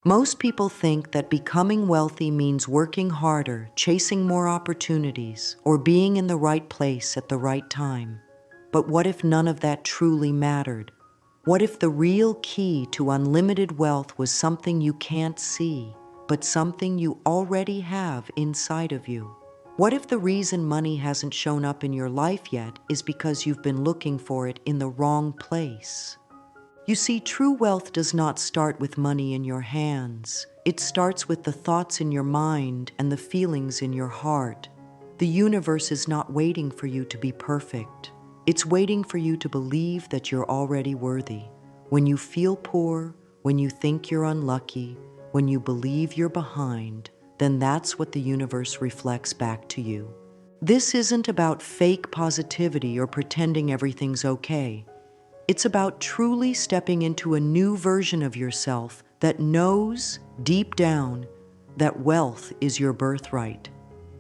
Most people think that becoming wealthy means working harder, chasing more opportunities, or being in the right place at the right time. But what if none of that truly mattered? What if the real key to unlimited wealth was something you can't see, but something you already have inside of you? What if the reason money hasn't shown up in your life yet is because you've been looking for it in the wrong place? You see, true wealth does not start with money in your hands. It starts with the thoughts in your mind and the feelings in your heart. The universe is not waiting for you to be perfect. It's waiting for you to believe that you're already worthy. When you feel poor, when you think you're unlucky, when you believe you're behind, then that's what the universe reflects back to you. This isn't about fake positivity or pretending everything's okay. It's about truly stepping into a new version of yourself that knows, deep down, that wealth is your birthright.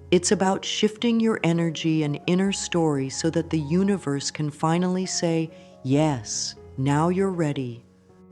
It's about shifting your energy and inner story so that the universe can finally say, yes, now you're ready.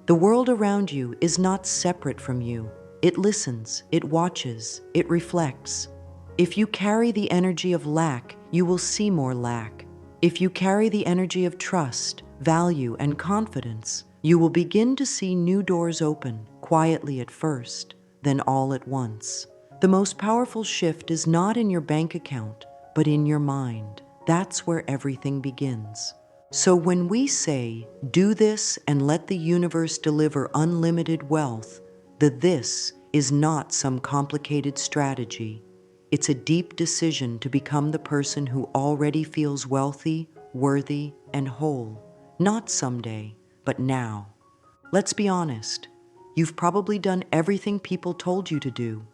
The world around you is not separate from you. It listens, it watches, it reflects. If you carry the energy of lack, you will see more lack. If you carry the energy of trust, value, and confidence, you will begin to see new doors open, quietly at first, then all at once. The most powerful shift is not in your bank account, but in your mind. That's where everything begins. So when we say, do this and let the universe deliver unlimited wealth, the this is not some complicated strategy. It's a deep decision to become the person who already feels wealthy, worthy, and whole. Not someday, but now. Let's be honest. You've probably done everything people told you to do.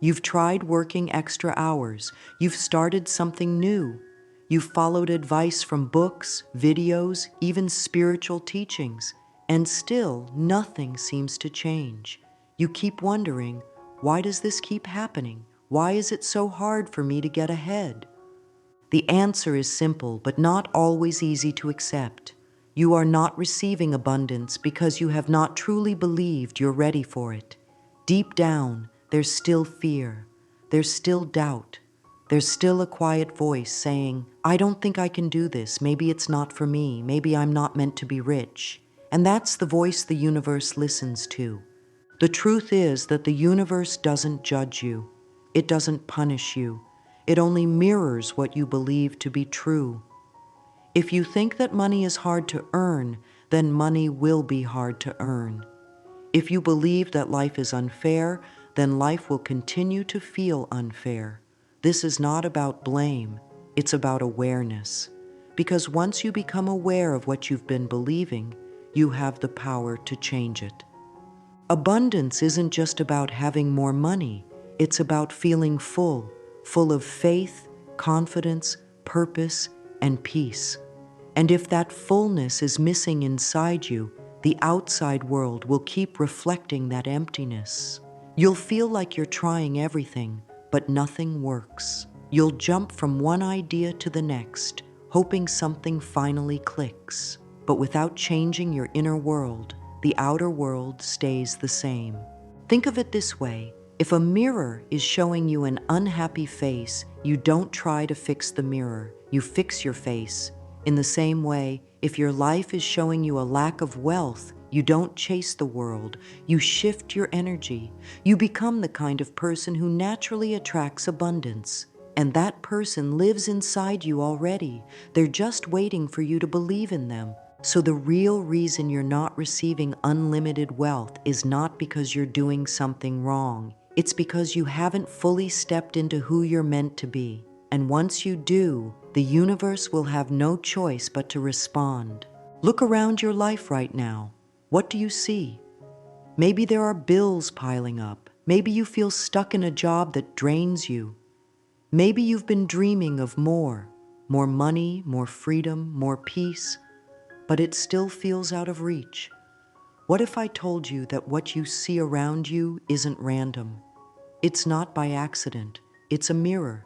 You've tried working extra hours. You've started something new. You've followed advice from books, videos, even spiritual teachings, and still nothing seems to change. You keep wondering, why does this keep happening? Why is it so hard for me to get ahead? The answer is simple, but not always easy to accept. You are not receiving abundance because you have not truly believed you're ready for it. Deep down, there's still fear. There's still doubt. There's still a quiet voice saying, I don't think I can do this. Maybe it's not for me. Maybe I'm not meant to be rich. And that's the voice the universe listens to. The truth is that the universe doesn't judge you. It doesn't punish you. It only mirrors what you believe to be true. If you think that money is hard to earn, then money will be hard to earn. If you believe that life is unfair, then life will continue to feel unfair. This is not about blame, it's about awareness. Because once you become aware of what you've been believing, you have the power to change it. Abundance isn't just about having more money, it's about feeling full of faith, confidence, purpose, and peace. And if that fullness is missing inside you, the outside world will keep reflecting that emptiness. You'll feel like you're trying everything, but nothing works. You'll jump from one idea to the next, hoping something finally clicks. But without changing your inner world, the outer world stays the same. Think of it this way. If a mirror is showing you an unhappy face, you don't try to fix the mirror, you fix your face. In the same way, if your life is showing you a lack of wealth, you don't chase the world, you shift your energy. You become the kind of person who naturally attracts abundance. And that person lives inside you already. They're just waiting for you to believe in them. So the real reason you're not receiving unlimited wealth is not because you're doing something wrong. It's because you haven't fully stepped into who you're meant to be. And once you do, the universe will have no choice but to respond. Look around your life right now. What do you see? Maybe there are bills piling up. Maybe you feel stuck in a job that drains you. Maybe you've been dreaming of more money, more freedom, more peace, but it still feels out of reach. What if I told you that what you see around you isn't random? It's not by accident. It's a mirror.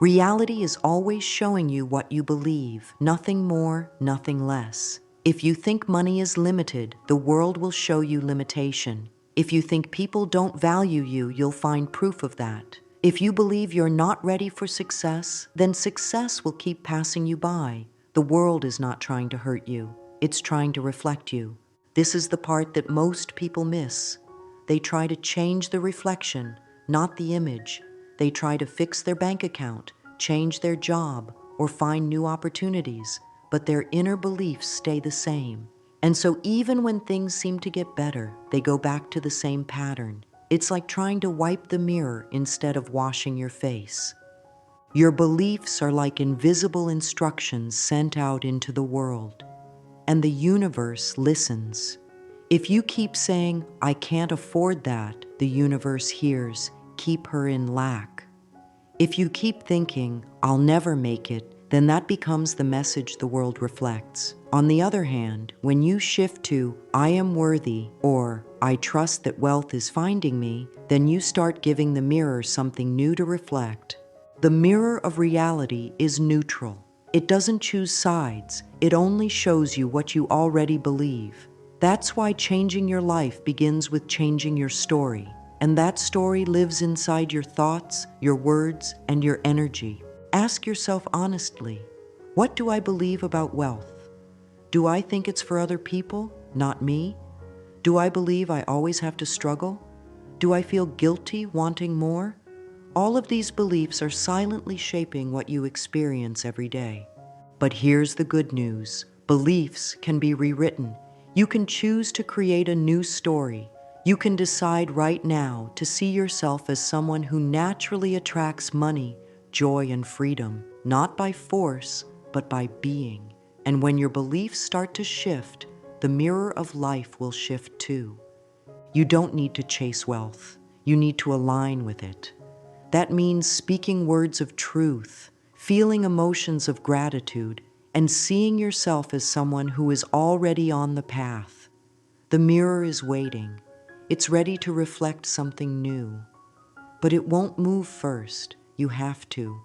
Reality is always showing you what you believe, nothing more, nothing less. If you think money is limited, the world will show you limitation. If you think people don't value you, you'll find proof of that. If you believe you're not ready for success, then success will keep passing you by. The world is not trying to hurt you. It's trying to reflect you. This is the part that most people miss. They try to change the reflection, not the image. They try to fix their bank account, change their job, or find new opportunities, but their inner beliefs stay the same. And so even when things seem to get better, they go back to the same pattern. It's like trying to wipe the mirror instead of washing your face. Your beliefs are like invisible instructions sent out into the world, and the universe listens. If you keep saying, "I can't afford that," the universe hears, "Keep her in lack." If you keep thinking, "I'll never make it," then that becomes the message the world reflects. On the other hand, when you shift to, "I am worthy," or "I trust that wealth is finding me," then you start giving the mirror something new to reflect. The mirror of reality is neutral. It doesn't choose sides. It only shows you what you already believe. That's why changing your life begins with changing your story. And that story lives inside your thoughts, your words, and your energy. Ask yourself honestly, what do I believe about wealth? Do I think it's for other people, not me? Do I believe I always have to struggle? Do I feel guilty wanting more? All of these beliefs are silently shaping what you experience every day. But here's the good news. Beliefs can be rewritten. You can choose to create a new story. You can decide right now to see yourself as someone who naturally attracts money, joy, and freedom, not by force, but by being. And when your beliefs start to shift, the mirror of life will shift too. You don't need to chase wealth. You need to align with it. That means speaking words of truth, feeling emotions of gratitude, and seeing yourself as someone who is already on the path. The mirror is waiting. It's ready to reflect something new. But it won't move first. You have to.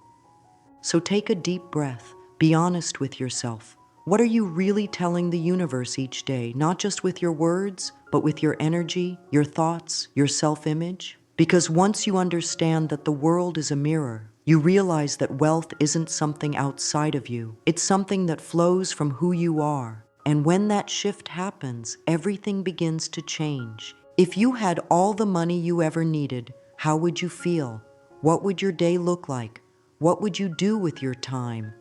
So take a deep breath. Be honest with yourself. What are you really telling the universe each day, not just with your words, but with your energy, your thoughts, your self-image? Because once you understand that the world is a mirror, you realize that wealth isn't something outside of you. It's something that flows from who you are. And when that shift happens, everything begins to change. If you had all the money you ever needed, how would you feel? What would your day look like? What would you do with your time?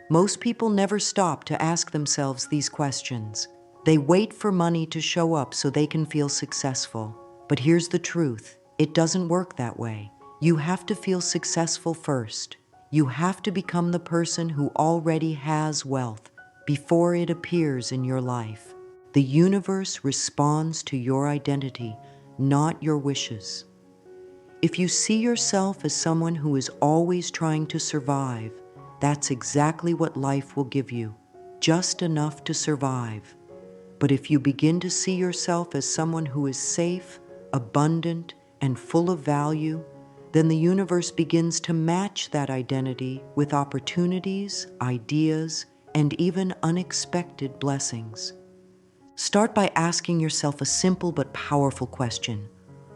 Most people never stop to ask themselves these questions. They wait for money to show up so they can feel successful. But here's the truth. It doesn't work that way. You have to feel successful first. You have to become the person who already has wealth before it appears in your life. The universe responds to your identity, not your wishes. If you see yourself as someone who is always trying to survive, that's exactly what life will give you, just enough to survive. But if you begin to see yourself as someone who is safe, abundant, and full of value, then the universe begins to match that identity with opportunities, ideas, and even unexpected blessings. Start by asking yourself a simple but powerful question.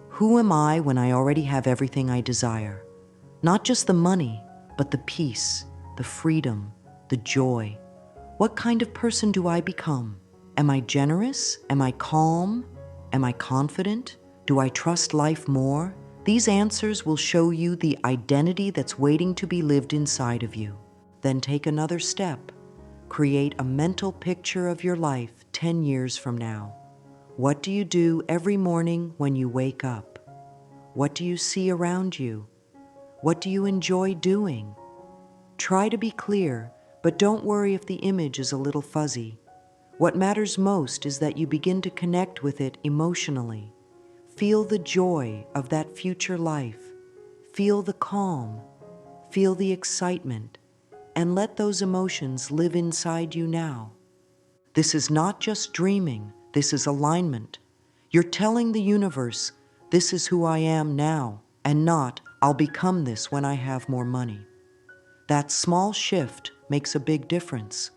Who am I when I already have everything I desire? Not just the money, but the peace, the freedom, the joy. What kind of person do I become? Am I generous? Am I calm? Am I confident? Do I trust life more? These answers will show you the identity that's waiting to be lived inside of you. Then take another step. Create a mental picture of your life 10 years from now. What do you do every morning when you wake up? What do you see around you? What do you enjoy doing? Try to be clear, but don't worry if the image is a little fuzzy. What matters most is that you begin to connect with it emotionally. Feel the joy of that future life. Feel the calm. Feel the excitement. And let those emotions live inside you now. This is not just dreaming, this is alignment. You're telling the universe, this is who I am now, and not, I'll become this when I have more money. That small shift makes a big difference.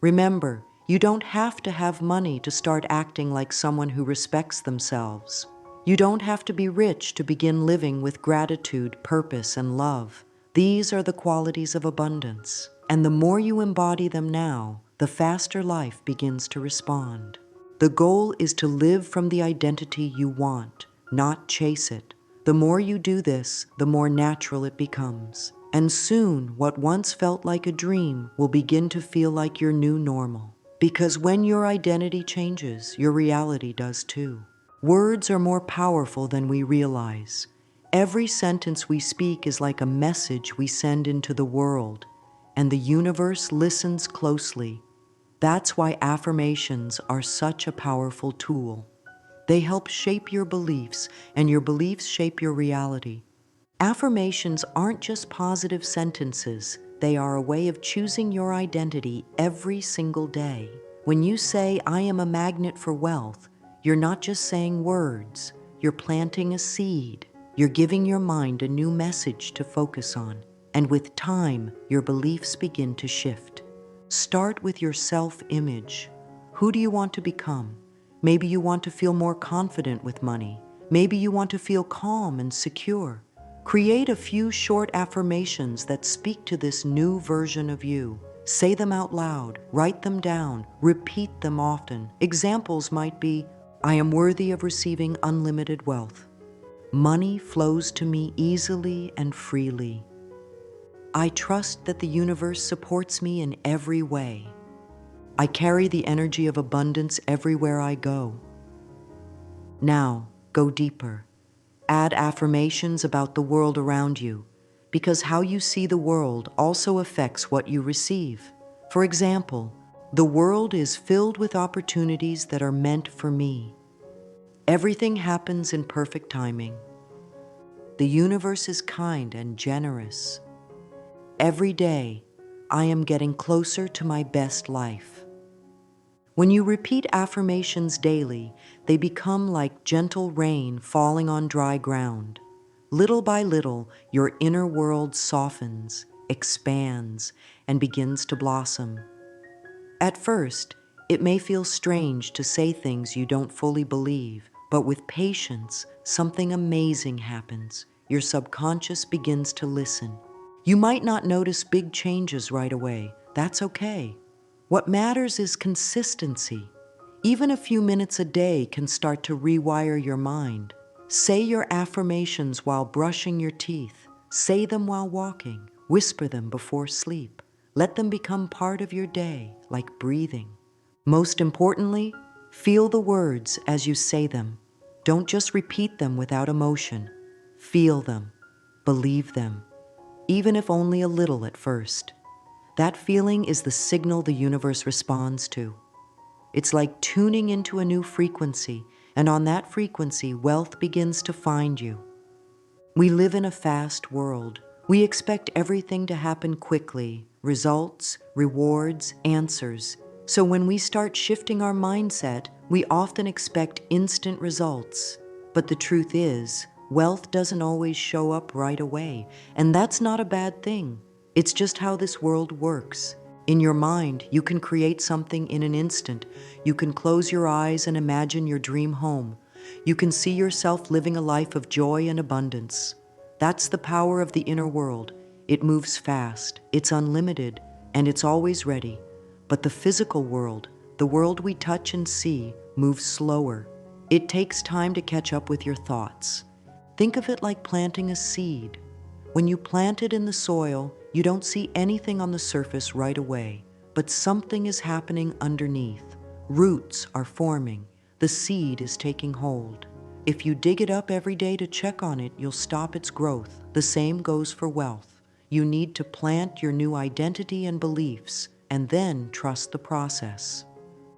Remember, you don't have to have money to start acting like someone who respects themselves. You don't have to be rich to begin living with gratitude, purpose, and love. These are the qualities of abundance, and the more you embody them now, the faster life begins to respond. The goal is to live from the identity you want, not chase it. The more you do this, the more natural it becomes. And soon, what once felt like a dream will begin to feel like your new normal. Because when your identity changes, your reality does too. Words are more powerful than we realize. Every sentence we speak is like a message we send into the world, and the universe listens closely. That's why affirmations are such a powerful tool. They help shape your beliefs, and your beliefs shape your reality. Affirmations aren't just positive sentences. They are a way of choosing your identity every single day. When you say, "I am a magnet for wealth," you're not just saying words. You're planting a seed. You're giving your mind a new message to focus on. And with time, your beliefs begin to shift. Start with your self-image. Who do you want to become? Maybe you want to feel more confident with money. Maybe you want to feel calm and secure. Create a few short affirmations that speak to this new version of you. Say them out loud, write them down, repeat them often. Examples might be, "I am worthy of receiving unlimited wealth. Money flows to me easily and freely. I trust that the universe supports me in every way. I carry the energy of abundance everywhere I go." Now, go deeper. Add affirmations about the world around you, because how you see the world also affects what you receive. For example, "The world is filled with opportunities that are meant for me. Everything happens in perfect timing. The universe is kind and generous. Every day, I am getting closer to my best life." When you repeat affirmations daily, they become like gentle rain falling on dry ground. Little by little, your inner world softens, expands, and begins to blossom. At first, it may feel strange to say things you don't fully believe, but with patience, something amazing happens. Your subconscious begins to listen. You might not notice big changes right away. That's okay. What matters is consistency. Even a few minutes a day can start to rewire your mind. Say your affirmations while brushing your teeth. Say them while walking. Whisper them before sleep. Let them become part of your day, like breathing. Most importantly, feel the words as you say them. Don't just repeat them without emotion. Feel them. Believe them, even if only a little at first. That feeling is the signal the universe responds to. It's like tuning into a new frequency, and on that frequency, wealth begins to find you. We live in a fast world. We expect everything to happen quickly: results, rewards, answers. So when we start shifting our mindset, we often expect instant results. But the truth is, wealth doesn't always show up right away, and that's not a bad thing. It's just how this world works. In your mind, you can create something in an instant. You can close your eyes and imagine your dream home. You can see yourself living a life of joy and abundance. That's the power of the inner world. It moves fast, it's unlimited, and it's always ready. But the physical world, the world we touch and see, moves slower. It takes time to catch up with your thoughts. Think of it like planting a seed. When you plant it in the soil, you don't see anything on the surface right away, but something is happening underneath. Roots are forming. The seed is taking hold. If you dig it up every day to check on it, you'll stop its growth. The same goes for wealth. You need to plant your new identity and beliefs, and then trust the process.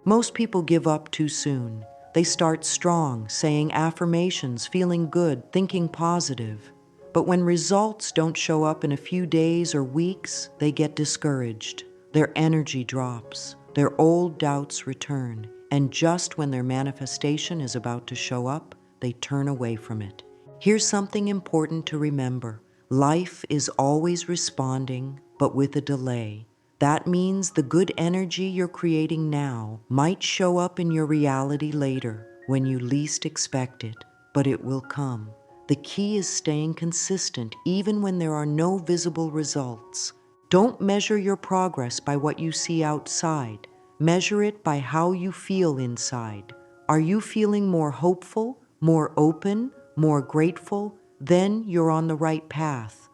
Most people give up too soon. They start strong, saying affirmations, feeling good, thinking positive. But when results don't show up in a few days or weeks, they get discouraged. Their energy drops. Their old doubts return. And just when their manifestation is about to show up, they turn away from it. Here's something important to remember. Life is always responding, but with a delay. That means the good energy you're creating now might show up in your reality later, when you least expect it. but it will come. The key is staying consistent even when there are no visible results. Don't measure your progress by what you see outside. Measure it by how you feel inside. Are you feeling more hopeful, more open, more grateful? Then you're on the right path.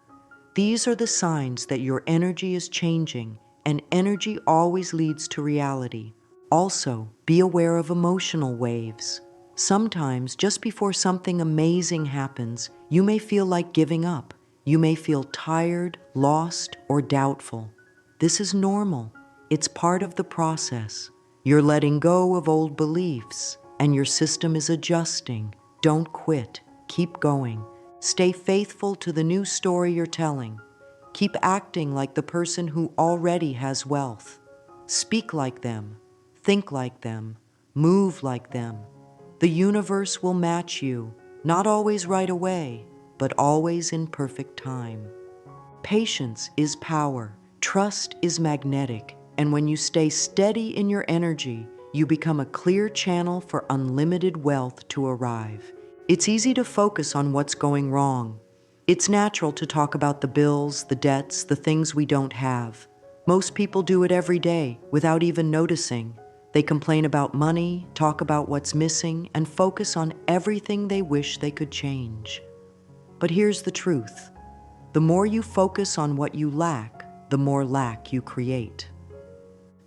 These are the signs that your energy is changing, and energy always leads to reality. Also, be aware of emotional waves. Sometimes, just before something amazing happens, you may feel like giving up. You may feel tired, lost, or doubtful. This is normal. It's part of the process. You're letting go of old beliefs, and your system is adjusting. Don't quit. Keep going. Stay faithful to the new story you're telling. Keep acting like the person who already has wealth. Speak like them. Think like them. Move like them. The universe will match you, not always right away, but always in perfect time. Patience is power. Trust is magnetic. And when you stay steady in your energy, you become a clear channel for unlimited wealth to arrive. It's easy to focus on what's going wrong. It's natural to talk about the bills, the debts, the things we don't have. Most people do it every day without even noticing. They complain about money, talk about what's missing, and focus on everything they wish they could change. But here's the truth. The more you focus on what you lack, the more lack you create.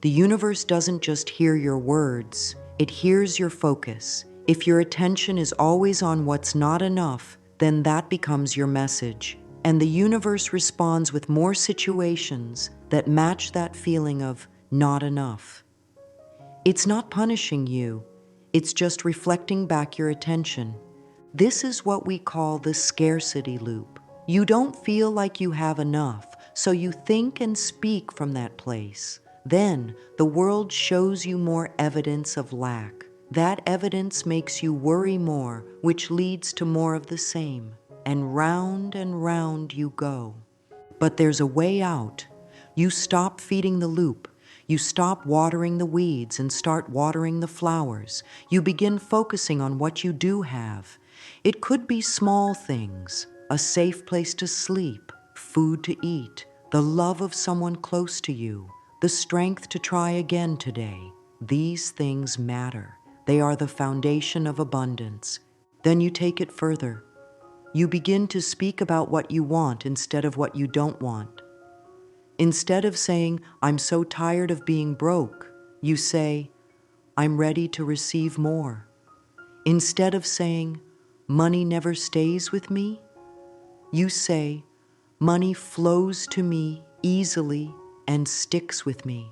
The universe doesn't just hear your words, it hears your focus. If your attention is always on what's not enough, then that becomes your message. And the universe responds with more situations that match that feeling of not enough. It's not punishing you, it's just reflecting back your attention. This is what we call the scarcity loop. You don't feel like you have enough, so you think and speak from that place. Then the world shows you more evidence of lack. That evidence makes you worry more, which leads to more of the same. And round you go. But there's a way out. You stop feeding the loop. You stop watering the weeds and start watering the flowers. You begin focusing on what you do have. It could be small things, a safe place to sleep, food to eat, the love of someone close to you, the strength to try again today. These things matter. They are the foundation of abundance. Then you take it further. You begin to speak about what you want instead of what you don't want. Instead of saying, "I'm so tired of being broke," you say, "I'm ready to receive more." Instead of saying, "Money never stays with me," you say, "Money flows to me easily and sticks with me."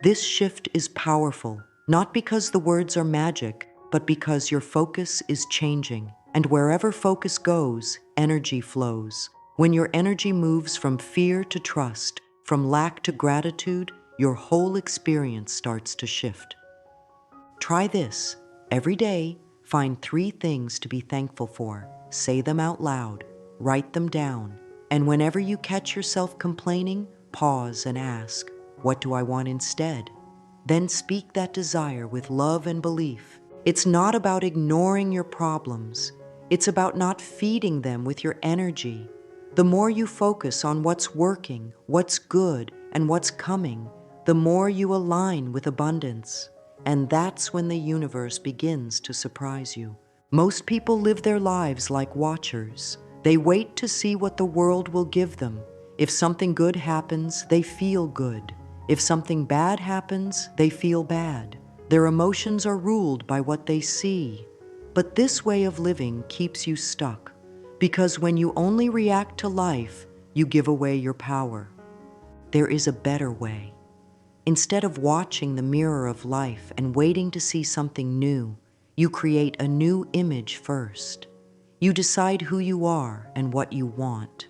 This shift is powerful, not because the words are magic, but because your focus is changing. And wherever focus goes, energy flows. When your energy moves from fear to trust, from lack to gratitude, your whole experience starts to shift. Try this. Every day, find 3 things to be thankful for. Say them out loud. Write them down. And whenever you catch yourself complaining, pause and ask, "What do I want instead?" Then speak that desire with love and belief. It's not about ignoring your problems. It's about not feeding them with your energy. The more you focus on what's working, what's good, and what's coming, the more you align with abundance. And that's when the universe begins to surprise you. Most people live their lives like watchers. They wait to see what the world will give them. If something good happens, they feel good. If something bad happens, they feel bad. Their emotions are ruled by what they see. But this way of living keeps you stuck, because when you only react to life, you give away your power. There is a better way. Instead of watching the mirror of life and waiting to see something new, you create a new image first. You decide who you are and what you want.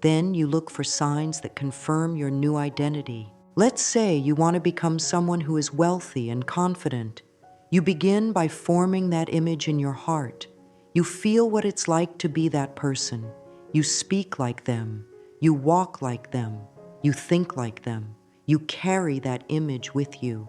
Then you look for signs that confirm your new identity. Let's say you want to become someone who is wealthy and confident. You begin by forming that image in your heart. You feel what it's like to be that person. You speak like them. You walk like them. You think like them. You carry that image with you.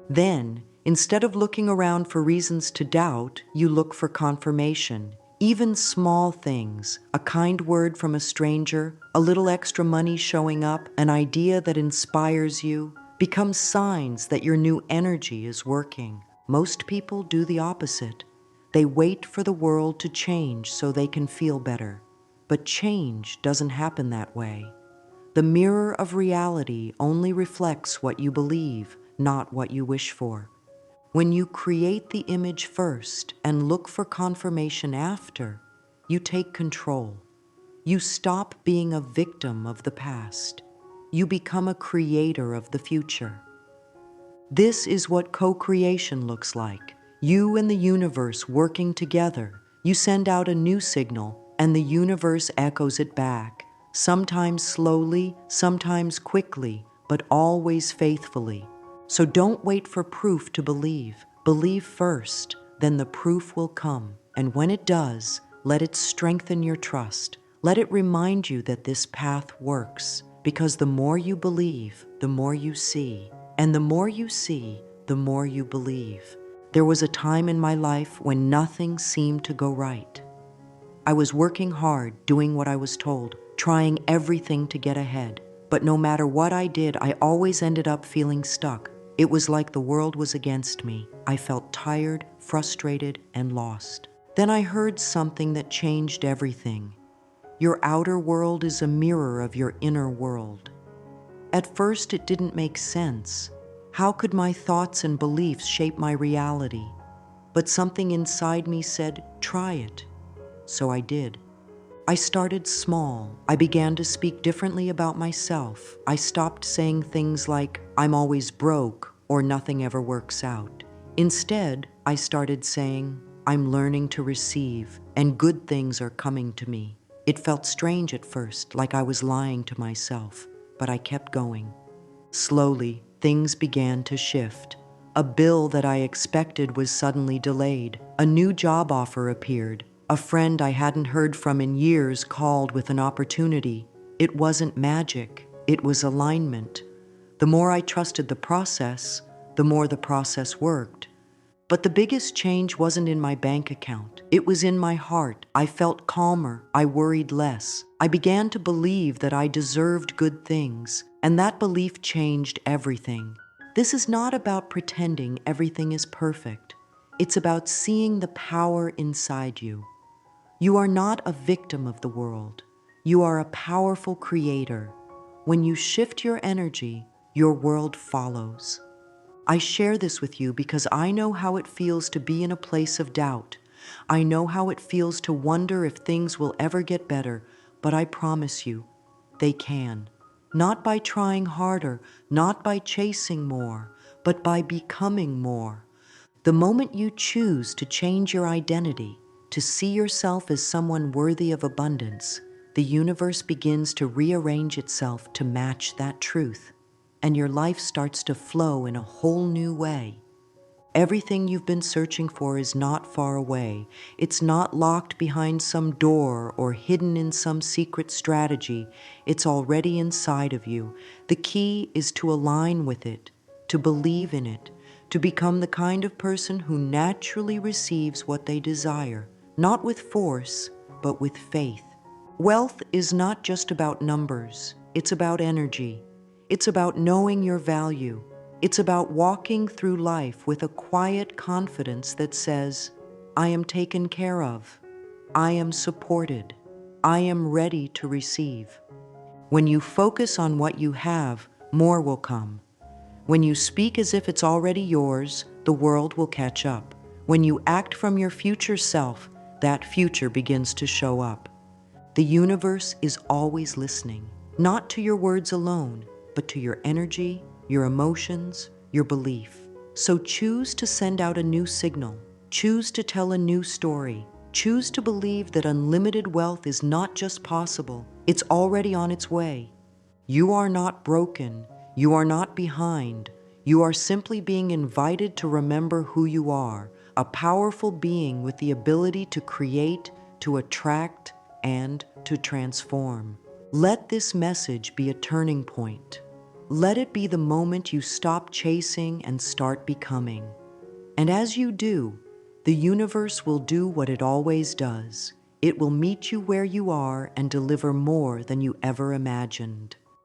Then Instead of looking around for reasons to doubt, you look for confirmation. Even small things, a kind word from a stranger, a little extra money showing up, an idea that inspires you, become signs that your new energy is working. Most people do the opposite. They wait for the world to change so they can feel better. But change doesn't happen that way. The mirror of reality only reflects what you believe, not what you wish for. When you create the image first and look for confirmation after, you take control. You stop being a victim of the past. You become a creator of the future. This is what co-creation looks like. You and the universe working together. You send out a new signal, and the universe echoes it back, sometimes slowly, sometimes quickly, but always faithfully. So don't wait for proof to believe. Believe first, then the proof will come. And when it does, let it strengthen your trust. Let it remind you that this path works, because the more you believe, the more you see. And the more you see, the more you believe. There was a time in my life when nothing seemed to go right. I was working hard, doing what I was told, trying everything to get ahead. But no matter what I did, I always ended up feeling stuck. It was like the world was against me. I felt tired, frustrated, and lost. Then I heard something that changed everything. Your outer world is a mirror of your inner world. At first, it didn't make sense. How could my thoughts and beliefs shape my reality? But something inside me said, try it. So I did. I started small. I began to speak differently about myself. I stopped saying things like, I'm always broke or nothing ever works out. Instead, I started saying, I'm learning to receive and good things are coming to me. It felt strange at first, like I was lying to myself, but I kept going. Slowly, things began to shift. A bill that I expected was suddenly delayed. A new job offer appeared. A friend I hadn't heard from in years called with an opportunity. It wasn't magic, it was alignment. The more I trusted the process, the more the process worked. But the biggest change wasn't in my bank account. It was in my heart. I felt calmer. I worried less. I began to believe that I deserved good things, and that belief changed everything. This is not about pretending everything is perfect. It's about seeing the power inside you. You are not a victim of the world. You are a powerful creator. When you shift your energy, your world follows. I share this with you because I know how it feels to be in a place of doubt. I know how it feels to wonder if things will ever get better, but I promise you, they can. Not by trying harder, not by chasing more, but by becoming more. The moment you choose to change your identity, to see yourself as someone worthy of abundance, the universe begins to rearrange itself to match that truth, and your life starts to flow in a whole new way. Everything you've been searching for is not far away. It's not locked behind some door or hidden in some secret strategy. It's already inside of you. The key is to align with it, to believe in it, to become the kind of person who naturally receives what they desire, not with force, but with faith. Wealth is not just about numbers. It's about energy. It's about knowing your value. It's about walking through life with a quiet confidence that says, I am taken care of. I am supported. I am ready to receive. When you focus on what you have, more will come. When you speak as if it's already yours, the world will catch up. When you act from your future self, that future begins to show up. The universe is always listening, not to your words alone, but to your energy, your emotions, your belief. So choose to send out a new signal. Choose to tell a new story. Choose to believe that unlimited wealth is not just possible, it's already on its way. You are not broken. You are not behind. You are simply being invited to remember who you are, a powerful being with the ability to create, to attract, and to transform. Let this message be a turning point. Let it be the moment you stop chasing and start becoming. And as you do, the universe will do what it always does. It will meet you where you are and deliver more than you ever imagined.